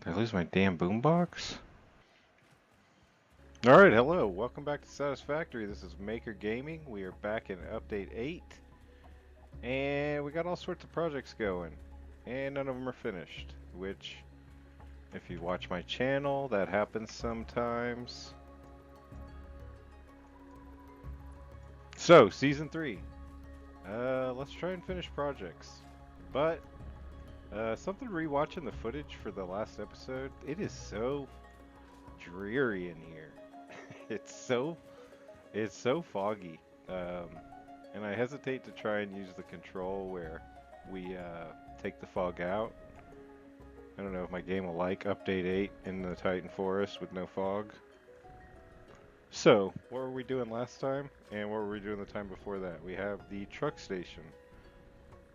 Did I lose my damn boombox? Alright, hello. Welcome back to Satisfactory. This is Maker Gaming. We are back in Update 8. And we got all sorts of projects going. And none of them are finished. Which, if you watch my channel, that happens sometimes. So, Season 3. Let's try and finish projects. But, something rewatching the footage for the last episode. It is so dreary in here. It's so foggy, and I hesitate to try and use the control where we take the fog out. I don't know if my game will like Update 8 in the Titan Forest with no fog. So, what were we doing last time, and what were we doing the time before that? We have the truck station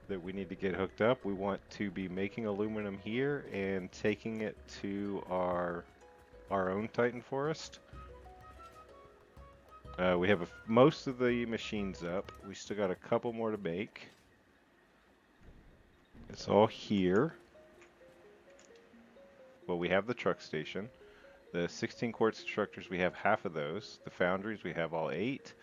that we need to get hooked up. We want to be making aluminum here and taking it to our own Titan Forest. We have most of the machines up. We still got a couple more to make. It's all here. Well, we have the truck station. The 16 quartz extractors, we have half of those. The foundries, we have all 8.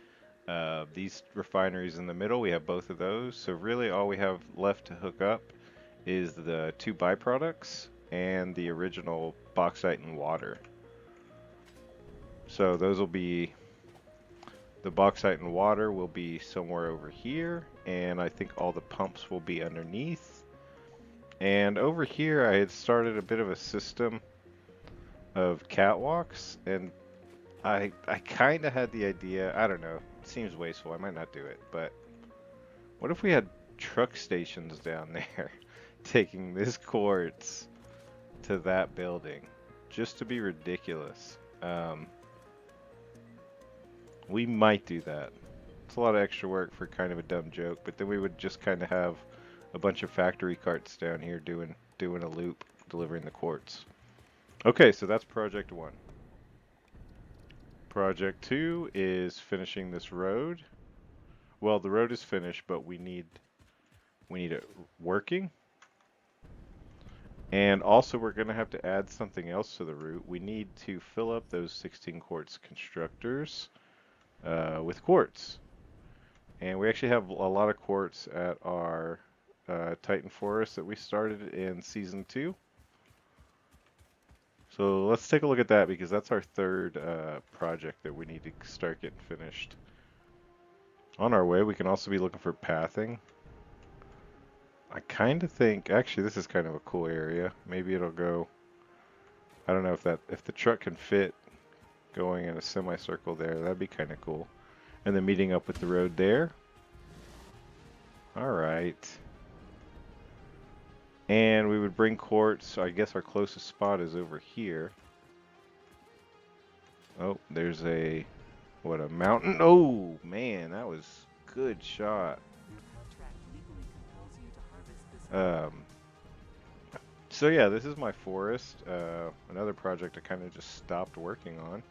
These refineries in the middle, we have both of those. So really all we have left to hook up is the 2 byproducts and the original bauxite and water. So those will be... The bauxite and water will be somewhere over here, and I think all the pumps will be underneath. And over here I had started a bit of a system of catwalks, and I kind of had the idea, I don't know, it seems wasteful, I might not do it, but what if we had truck stations down there taking this quartz to that building, just to be ridiculous. We might do that. It's a lot of extra work for kind of a dumb joke, but then we would just kind of have a bunch of factory carts down here doing a loop, delivering the quartz. Okay, so that's project 1. Project 2 is finishing this road. Well, the road is finished, but we need it working. And also we're going to have to add something else to the route. We need to fill up those 16 quartz constructors with quartz. And we actually have a lot of quartz at our Titan Forest that we started in Season 2. So let's take a look at that, because that's our third project that we need to start getting finished. On our way, we can also be looking for pathing. I kind of think, actually this is kind of a cool area. Maybe it'll go, I don't know if the truck can fit going in a semicircle there, that'd be kind of cool. And then meeting up with the road there. Alright. And we would bring quartz, so I guess our closest spot is over here. Oh, there's a mountain? Oh, man, that was good shot. So yeah, this is my forest. Another project I kind of just stopped working on.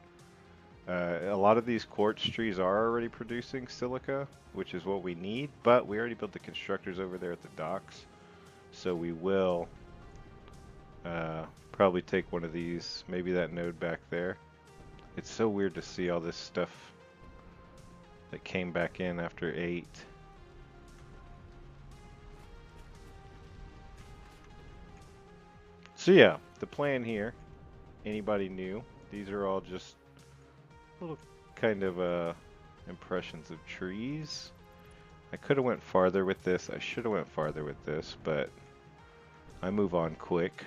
A lot of these quartz trees are already producing silica, which is what we need, but we already built the constructors over there at the docks, so we will probably take one of these, maybe that node back there. It's so weird to see all this stuff that came back in after 8. So yeah, the plan here, anybody new, these are all just little kind of impressions of trees. I could have went farther with this. I should have went farther with this, but I move on quick.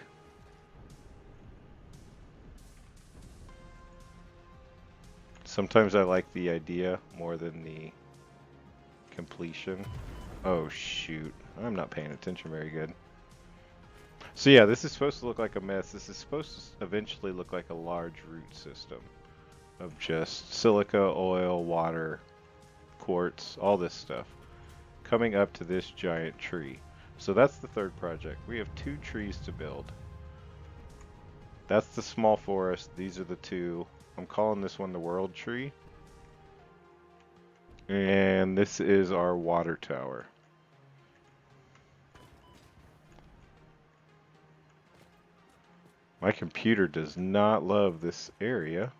Sometimes I like the idea more than the completion. Oh shoot, I'm not paying attention very good. So yeah, this is supposed to look like a mess. This is supposed to eventually look like a large root system of just silica, oil, water, quartz, all this stuff coming up to this giant tree. So that's the third project. We have 2 trees to build. That's the small forest. These are the 2. I'm calling this one the world tree. And this is our water tower. My computer does not love this area.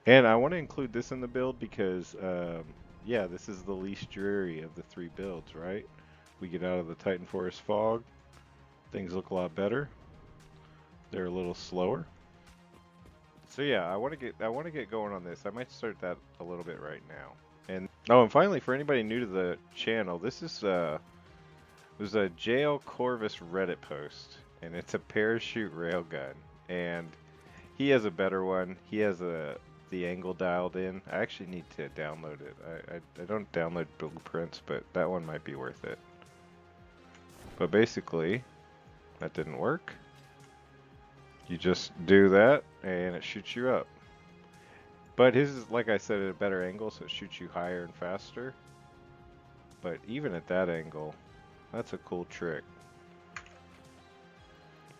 And I want to include this in the build because, yeah, this is the least dreary of the three builds, right? We get out of the Titan Forest fog. Things look a lot better. They're a little slower. So yeah, I want to get going on this. I might start that a little bit right now. And oh, and finally, for anybody new to the channel, this is was a Jail Corvus Reddit post, and it's a parachute railgun. And he has a better one. He has the angle dialed in. I actually need to download it. I don't download blueprints, but that one might be worth it. But basically, that didn't work. You just do that, and it shoots you up. But his is, like I said, at a better angle, so it shoots you higher and faster. But even at that angle, that's a cool trick.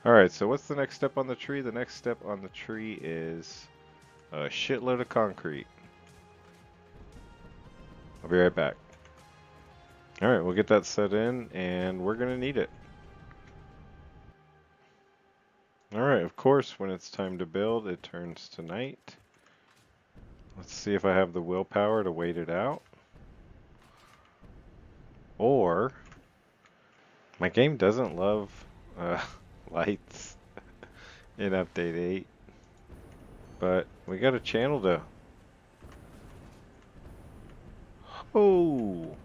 Alright, so what's the next step on the tree? The next step on the tree is a shitload of concrete. I'll be right back. Alright, we'll get that set in, and we're going to need it. Alright, of course, when it's time to build, it turns to night. Let's see if I have the willpower to wait it out. Or, my game doesn't love lights in Update 8. But we got a channel to... Oh!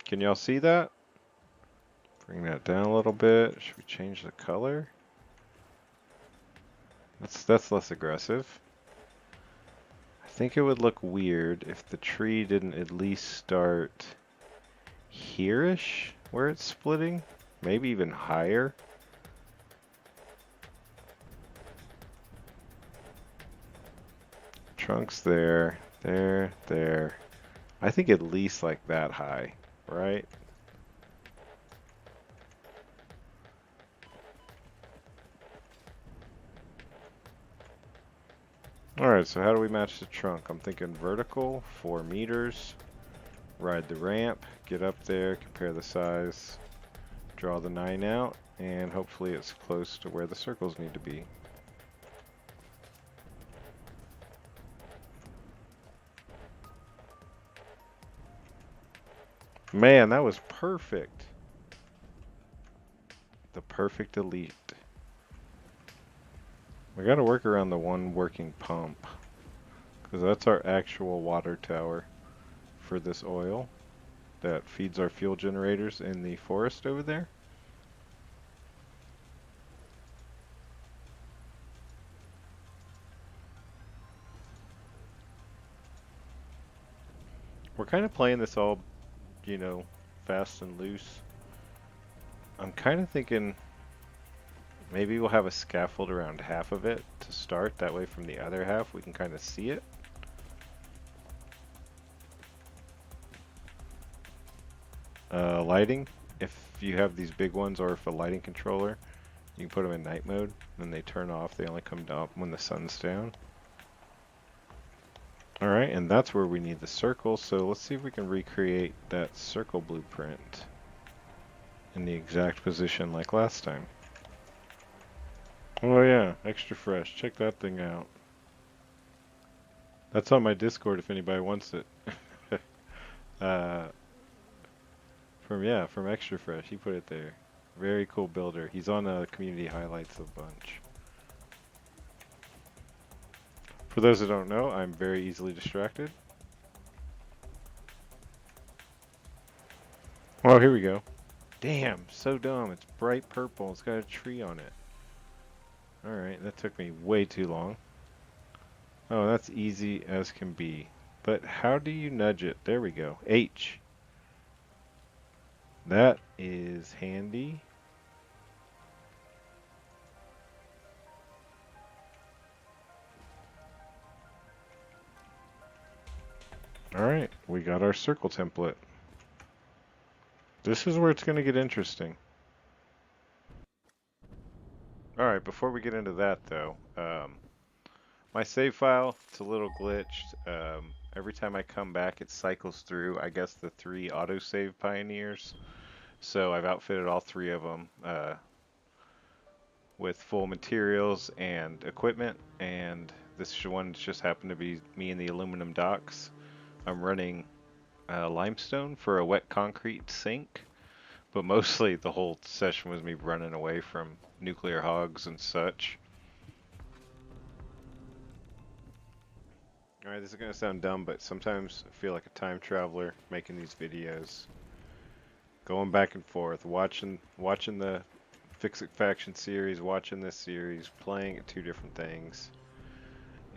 Can y'all see that? Bring that down a little bit. Should we change the color? That's less aggressive. I think it would look weird if the tree didn't at least start here-ish, where it's splitting. Maybe even higher. Trunks there, there. I think at least like that high, right? Alright, so how do we match the trunk? I'm thinking vertical, 4 meters. Ride the ramp, get up there, compare the size, draw the 9 out, and hopefully it's close to where the circles need to be. Man, that was perfect. The perfect elite. We gotta work around the one working pump, because that's our actual water tower for this oil that feeds our fuel generators in the forest over there. We're kind of playing this all, you know, fast and loose. I'm kind of thinking maybe we'll have a scaffold around half of it to start. That way from the other half we can kind of see it. Lighting, if you have these big ones or if a lighting controller, you can put them in night mode, then they turn off. They only come up when the sun's down. Alright, and that's where we need the circle, so let's see if we can recreate that circle blueprint in the exact position like last time. Oh yeah, extra fresh. Check that thing out. That's on my Discord if anybody wants it. From Extra Fresh, he put it there. Very cool builder. He's on community highlights a bunch. For those who don't know, I'm very easily distracted. Oh, here we go. Damn, so dumb. It's bright purple. It's got a tree on it. Alright, that took me way too long. Oh, that's easy as can be. But how do you nudge it? There we go. H. That is handy. Alright, we got our circle template. This is where it's going to get interesting. Alright, before we get into that though, my save file, it's a little glitched. Every time I come back it cycles through, I guess, the 3 autosave pioneers. So I've outfitted all 3 of them. with full materials and equipment, and this one just happened to be me and the aluminum docks. I'm running limestone for a wet concrete sink, but mostly the whole session was me running away from nuclear hogs and such. Alright, this is going to sound dumb, but sometimes I feel like a time traveler making these videos. Going back and forth, watching the Fix It Faction series, watching this series, playing at two different things,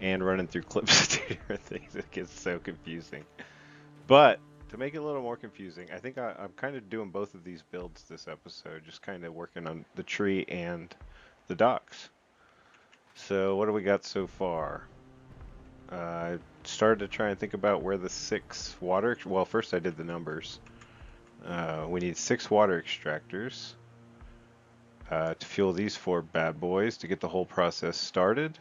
and running through clips of two different things. It gets so confusing. But to make it a little more confusing, I think I'm kind of doing both of these builds this episode, just kind of working on the tree and the docks. So what do we got so far? I started to try and think about where the 6 water... Well, first I did the numbers. We need 6 water extractors to fuel these 4 bad boys to get the whole process started.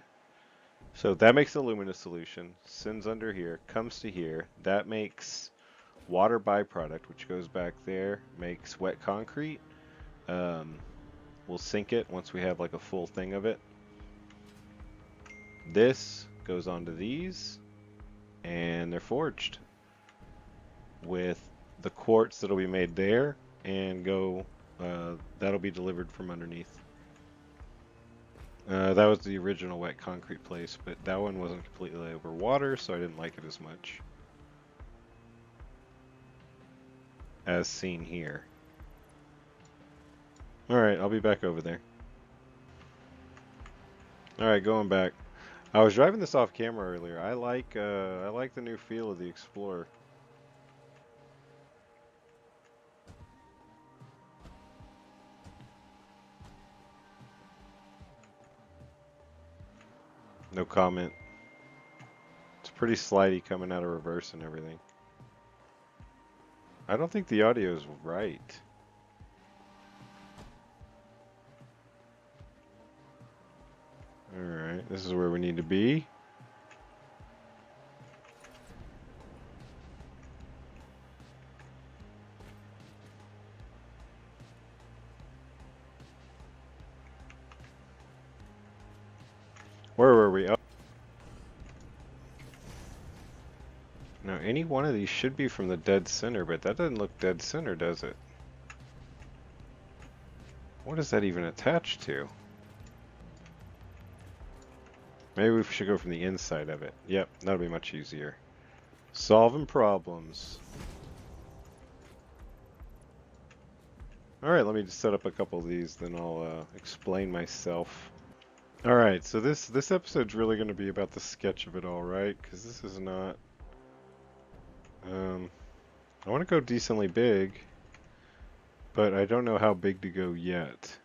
So that makes the luminous solution, sends under here, comes to here. That makes water byproduct, which goes back there, makes wet concrete. We'll sink it once we have like a full thing of it. This goes onto these, and they're forged with the quartz that'll be made there, and that'll be delivered from underneath. That was the original wet concrete place, but that one wasn't completely over water, so I didn't like it as much. As seen here. Alright, I'll be back over there. Alright, going back. I was driving this off camera earlier. I like the new feel of the Explorer. No comment. It's pretty slidey coming out of reverse and everything. I don't think the audio is right. Alright, this is where we need to be. Where were we? Oh. Now, any one of these should be from the dead center, but that doesn't look dead center, does it? What is that even attached to? Maybe we should go from the inside of it. Yep, that'll be much easier. Solving problems. Alright, let me just set up a couple of these, then I'll explain myself. Alright, so this episode's really going to be about the sketch of it all, right? Because this is not... I want to go decently big, but I don't know how big to go yet.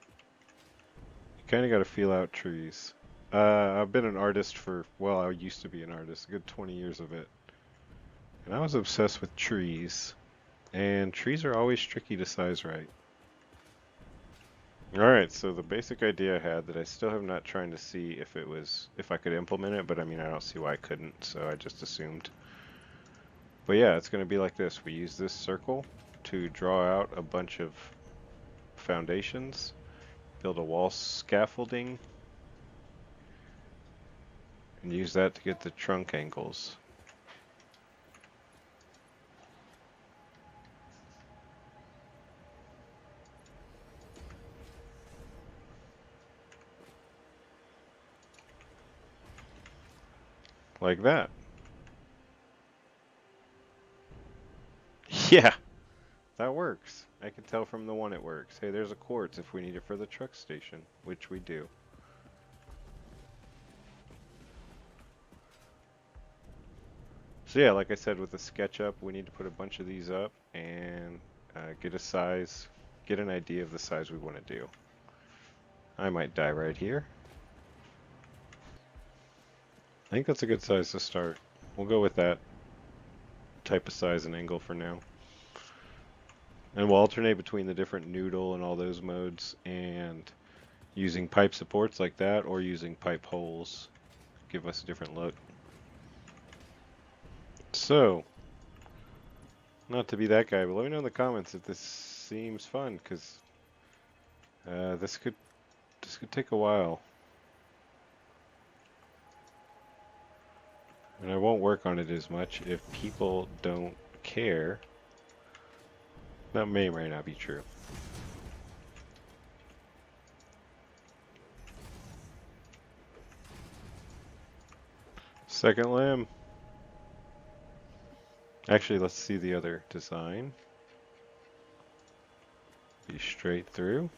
You kind of got to feel out trees. I've been an artist for, well, I used to be an artist, a good 20 years of it. And I was obsessed with trees. And trees are always tricky to size right. Alright, so the basic idea I had that I still have not trying to see if I could implement it, but I mean, I don't see why I couldn't, so I just assumed. But yeah, it's going to be like this. We use this circle to draw out a bunch of foundations, build a wall scaffolding, and use that to get the trunk angles. Like that. Yeah, that works. I can tell from the one it works. Hey, there's a quartz if we need it for the truck station, which we do. So yeah, like I said, with the SketchUp, we need to put a bunch of these up and get a size, get an idea of the size we want to do. I might die right here. I think that's a good size to start. We'll go with that type of size and angle for now. And we'll alternate between the different noodle and all those modes and using pipe supports like that or using pipe holes. Give us a different look. So, not to be that guy, but let me know in the comments if this seems fun, because this could This could take a while. And I won't work on it as much if people don't care. That may or may not be true. Second limb. Actually, let's see the other design. Be straight through.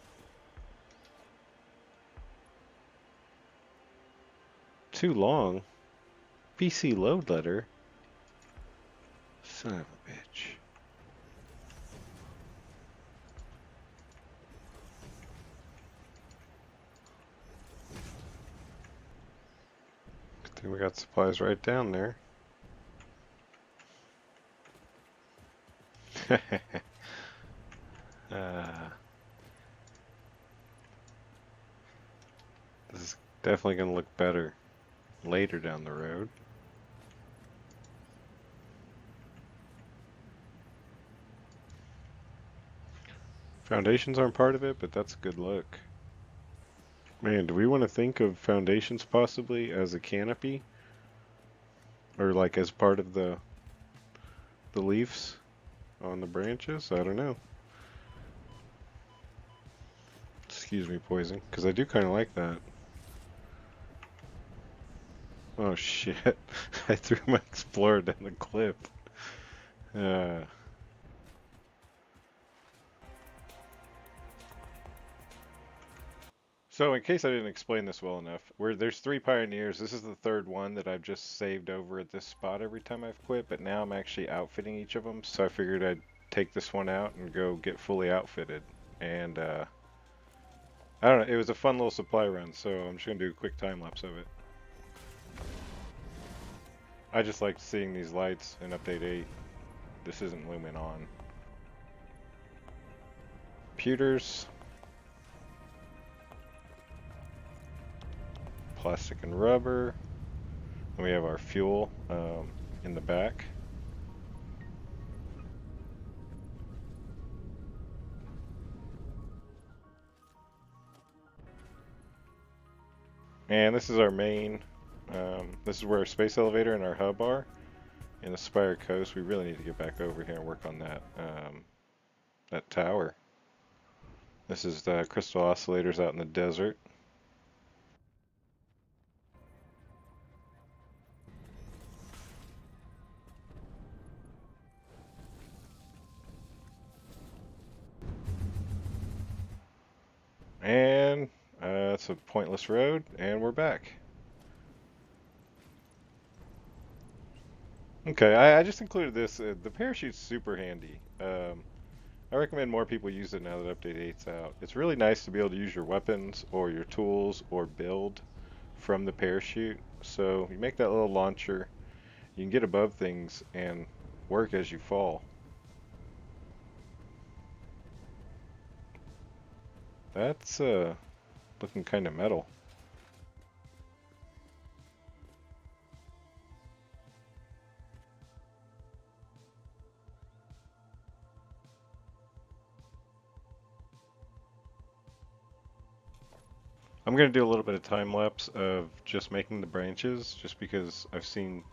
Too long. PC load letter. Son of a bitch. Good thing we got supplies right down there. This is definitely going to look better later down the road. Foundations aren't part of it, but that's a good look. Man, do we want to think of foundations possibly as a canopy? Or like as part of the leaves on the branches? I don't know. Excuse me, poison, because I do kind of like that. Oh shit, I threw my explorer down the cliff. So in case I didn't explain this well enough, there's 3 pioneers. This is the 3rd one that I've just saved over at this spot every time I've quit, but now I'm actually outfitting each of them, so I figured I'd take this one out and go get fully outfitted. And I don't know, it was a fun little supply run, so I'm just gonna do a quick time lapse of it. I just liked seeing these lights in update 8. This isn't Lumen on. Computers. Plastic and rubber. And we have our fuel in the back. And this is our main, this is where our space elevator and our hub are in the Spire Coast. We really need to get back over here and work on that, that tower. This is the crystal oscillators out in the desert. And it's a pointless road, and we're back. Okay, I just included this. The parachute's super handy. I recommend more people use it now that Update 8's out. It's really nice to be able to use your weapons or your tools or build from the parachute. So you make that little launcher, you can get above things and work as you fall. That's looking kind of metal. I'm going to do a little bit of time lapse of just making the branches, just because I've seen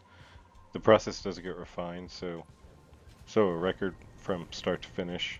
the process does get refined, so a record from start to finish.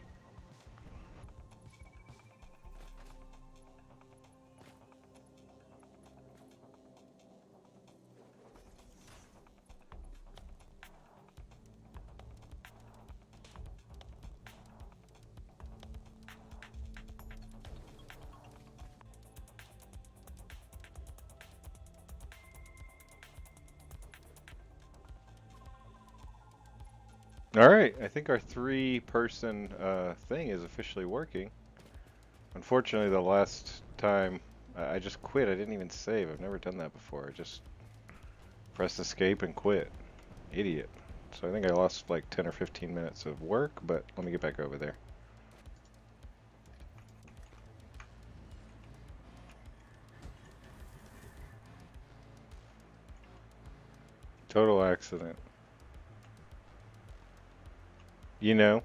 Alright, I think our 3-person thing is officially working. Unfortunately, the last time I just quit, I didn't even save. I've never done that before. I just pressed escape and quit. Idiot. So I think I lost like 10 or 15 minutes of work, but let me get back over there. Total accident. You know,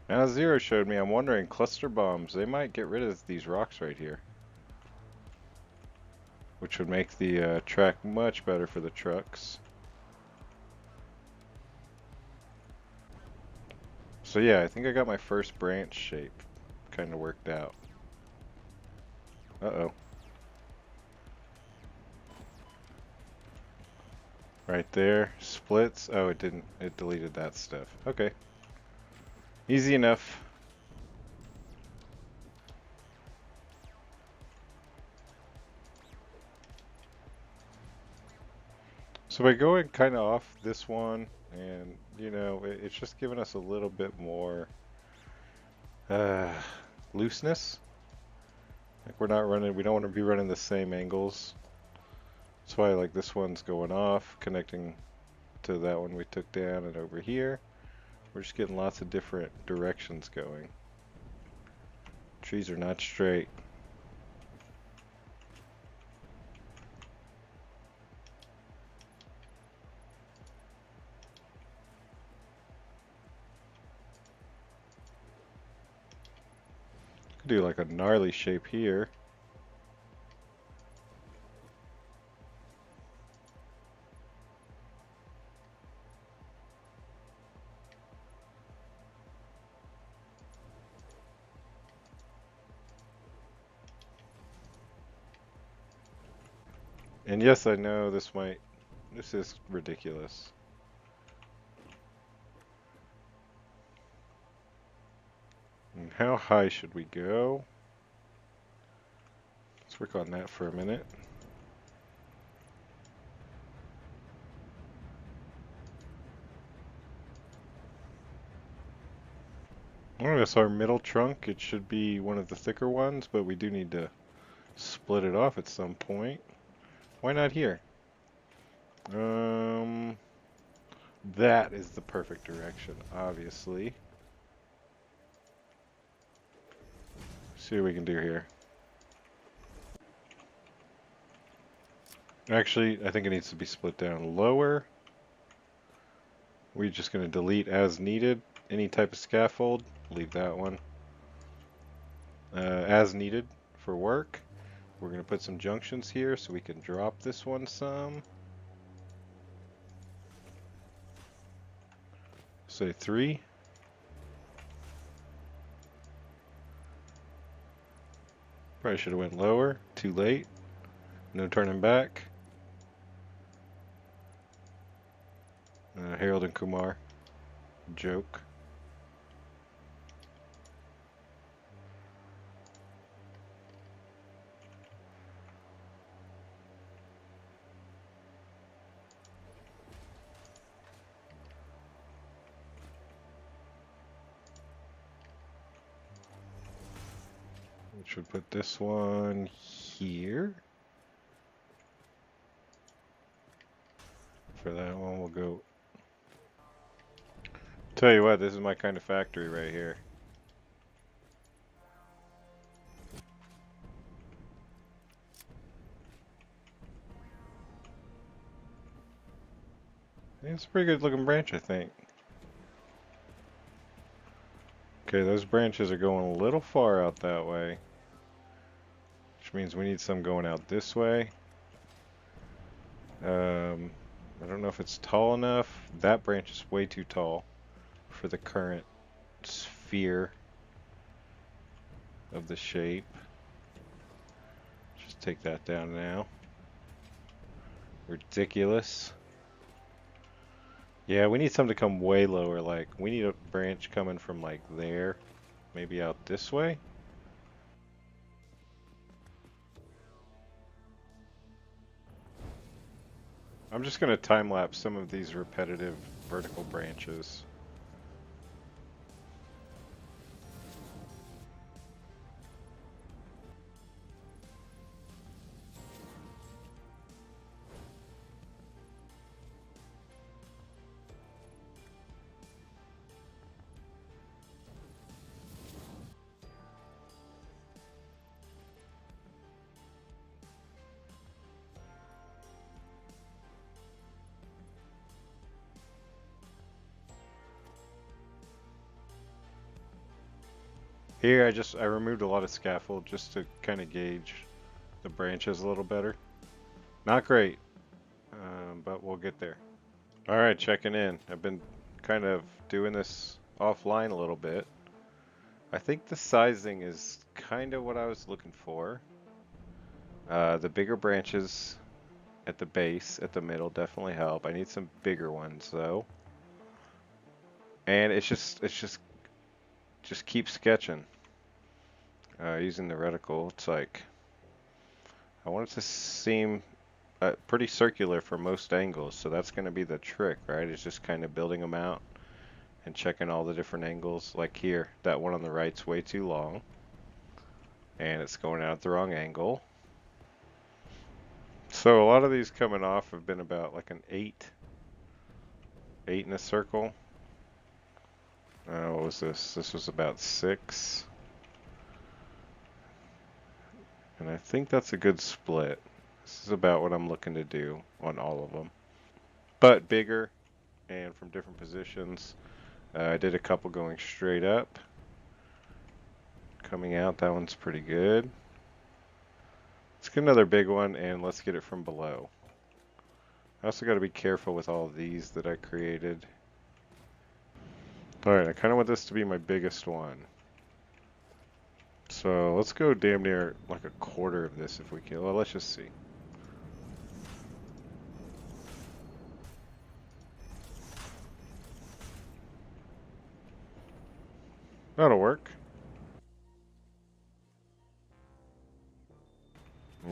Now Zero showed me, I'm wondering, cluster bombs, they might get rid of these rocks right here. Which would make the track much better for the trucks. So yeah, I think I got my first branch shape kind of worked out. Uh-oh. Right there, splits. Oh, it didn't, it deleted that stuff. Okay. Easy enough. So by going kind of off this one, and you know, it's just giving us a little bit more uh, looseness. Like we're not running, we don't want to be running the same angles. That's why like this one's going off, connecting to that one we took down, and over here, we're just getting lots of different directions going. Trees are not straight. Could do like a gnarly shape here. And yes, I know this is ridiculous. And how high should we go? Let's work on that for a minute. Oh, that's our middle trunk. It should be one of the thicker ones, but we do need to split it off at some point. Why not here? That is the perfect direction, obviously. See what we can do here. Actually, I think it needs to be split down lower. We're just going to delete as needed. Any type of scaffold, leave that one. As needed for work. We're going to put some junctions here so we can drop this one some. Say 3. Probably should have went lower. Too late. No turning back. Harold and Kumar. Joke. Should put this one here. For that one, we'll go. Tell you what, this is my kind of factory right here. It's a pretty good looking branch, I think. Okay, those branches are going a little far out that way. Which means we need some going out this way. I don't know if it's tall enough. That branch is way too tall for the current sphere of the shape. Just take that down now. Ridiculous. Yeah, we need some to come way lower. Like, we need a branch coming from like there, maybe out this way. I'm just going to time lapse some of these repetitive vertical branches. Here I removed a lot of scaffold just to kind of gauge the branches a little better. Not great, but we'll get there. All right, checking in. I've been kind of doing this offline a little bit. I think the sizing is kind of what I was looking for. The bigger branches at the base, at the middle, definitely help. I need some bigger ones though. And just keep sketching. Using the reticle, it's like I want it to seem pretty circular for most angles, so that's going to be the trick, right? It's just kind of building them out and checking all the different angles. Like here, that one on the right's way too long, and it's going out at the wrong angle. So a lot of these coming off have been about like an 8 in a circle. What was this? This was about 6. And I think that's a good split. This is about what I'm looking to do on all of them. But bigger and from different positions. I did a couple going straight up. Coming out, that one's pretty good. Let's get another big one and let's get it from below. I also got to be careful with all of these that I created. Alright, I kind of want this to be my biggest one. So let's go damn near like a quarter of this if we can. Well, let's just see. That'll work.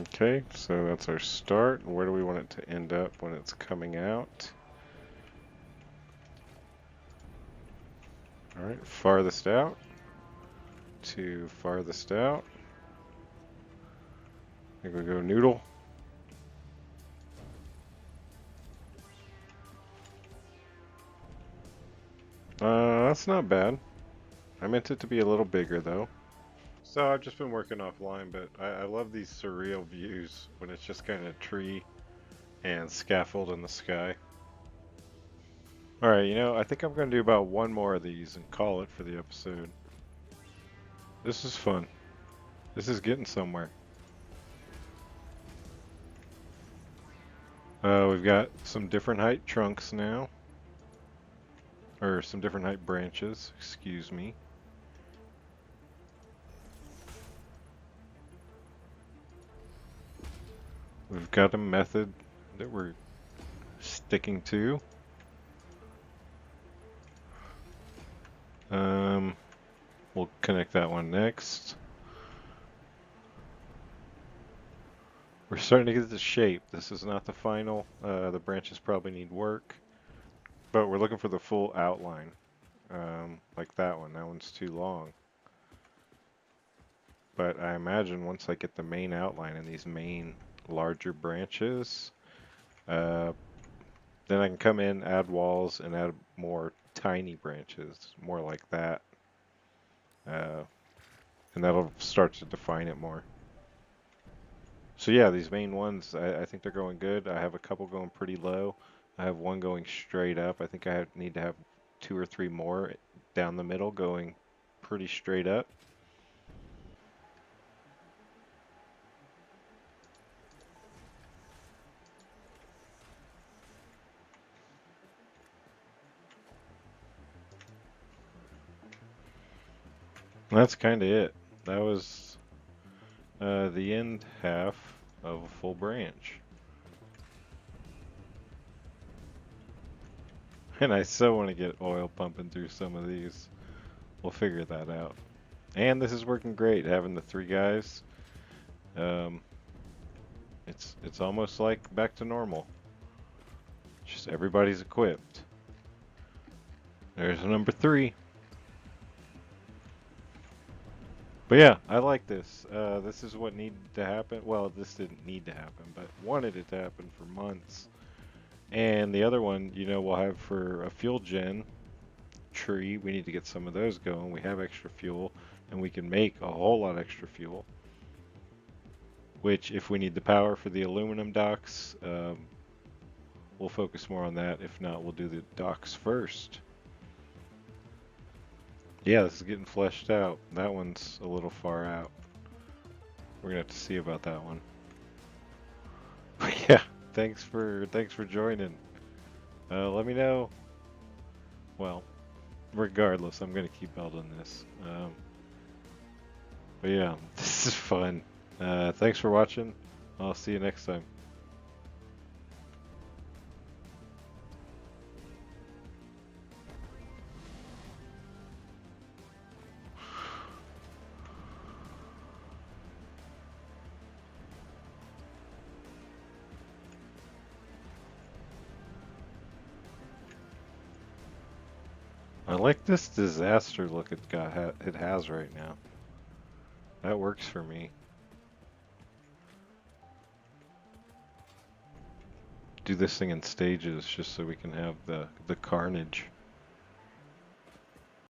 Okay, so that's our start. Where do we want it to end up when it's coming out? Alright, farthest out to farthest out. I think we go noodle. That's not bad. I meant it to be a little bigger though. So I've just been working offline, but I love these surreal views when it's just kind of tree and scaffold in the sky. Alright, I think I'm going to do about one more of these and call it for the episode. This is fun. This is getting somewhere. We've got some different height trunks now. Or some different height branches, excuse me. We've got a method that we're sticking to. We'll connect that one next. We're starting to get the shape. This is not the final. The branches probably need work. But we're looking for the full outline. Like that one. That one's too long. But I imagine once I get the main outline and these main larger branches, then I can come in, add walls, and add more tiny branches, more like that. And that'll start to define it more. So yeah, these main ones, I think they're going good. I have a couple going pretty low. I have one going straight up. I think I need to have 2 or 3 more down the middle going pretty straight up. That's kind of it. That was the end half of a full branch. And I so want to get oil pumping through some of these. We'll figure that out. And this is working great, having the 3 guys. It's almost like back to normal. Just everybody's equipped. There's number 3. But yeah, I like this. This is what needed to happen. Well, this didn't need to happen, but wanted it to happen for months. And the other one, we'll have for a fuel gen tree. We need to get some of those going. We have extra fuel, and we can make a whole lot extra fuel. Which, if we need the power for the aluminum docks, we'll focus more on that. If not, we'll do the docks first. Yeah, this is getting fleshed out. That one's a little far out. We're gonna have to see about that one. Yeah, thanks for joining. Let me know. Well, regardless, I'm gonna keep building this. But yeah, this is fun. Thanks for watching. I'll see you next time. I like this disaster look it has right now. That works for me. Do this thing in stages just so we can have the carnage.